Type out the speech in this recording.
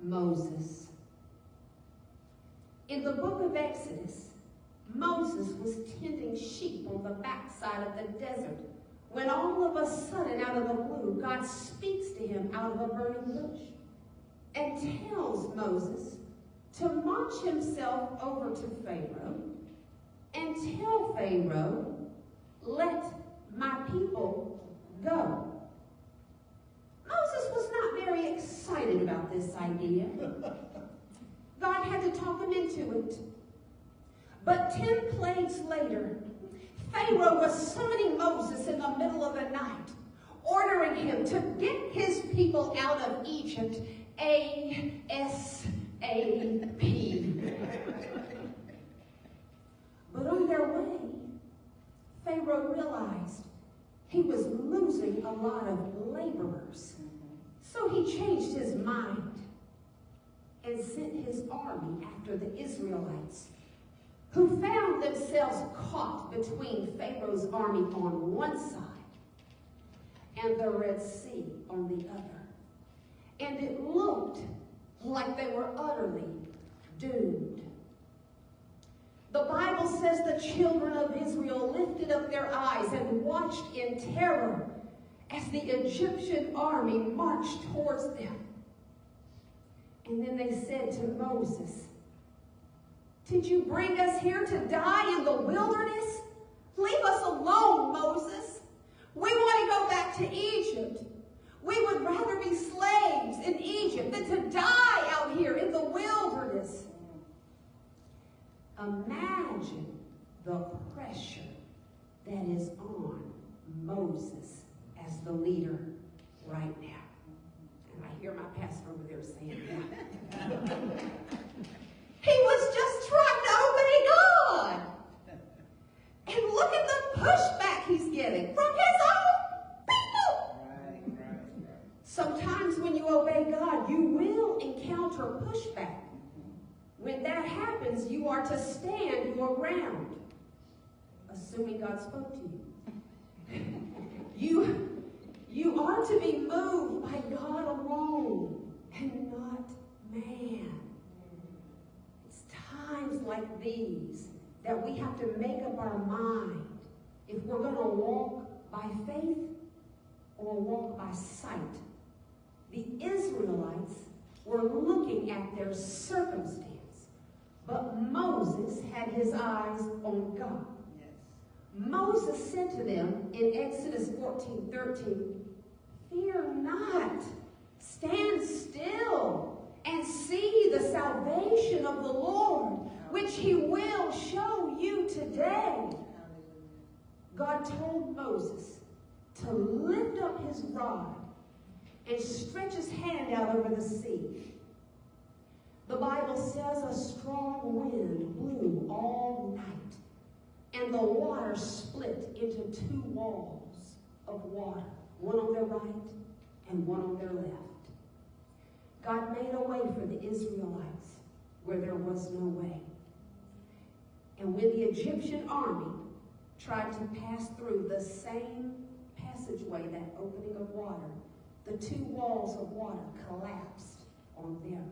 Moses. In the book of Exodus, Moses was tending sheep on the backside of the desert when all of a sudden, out of the blue, God speaks to him out of a burning bush and tells Moses to march himself over to Pharaoh and tell Pharaoh, "Let my people go." Moses was not very excited about this idea. God had to talk him into it. But 10 plagues later, Pharaoh was summoning Moses in the middle of the night, ordering him to get his people out of Egypt ASAP. But on their way, Pharaoh realized he was losing a lot of laborers. So he changed his mind and sent his army after the Israelites, who found themselves caught between Pharaoh's army on one side and the Red Sea on the other. And it looked like they were utterly doomed. The Bible says the children of Israel lifted up their eyes and watched in terror as the Egyptian army marched towards them. And then they said to Moses, "Did you bring us here to die in the wilderness? Leave us alone, Moses. We want to go back to Egypt. We would rather be slaves in Egypt than to die out here in the wilderness." Imagine the pressure that is on Moses as the leader right now. And I hear my pastor over there saying that. He was just trying to obey God. And look at the pushback he's getting from his own people. Right. Sometimes when you obey God, you will encounter pushback. When that happens, you are to stand your ground, assuming God spoke to you. You are to be moved by God alone and not man. It's times like these that we have to make up our mind if we're going to walk by faith or walk by sight. The Israelites were looking at their circumstance, but Moses had his eyes on God. Yes. Moses said to them in Exodus 14:13, "Fear not, stand still and see the salvation of the Lord, which he will show you today." God told Moses to lift up his rod and stretch his hand out over the sea. The Bible says a strong wind blew all night, and the water split into 2 walls of water, one on their right and one on their left. God made a way for the Israelites where there was no way. And when the Egyptian army tried to pass through the same passageway, that opening of water, the 2 walls of water collapsed on them.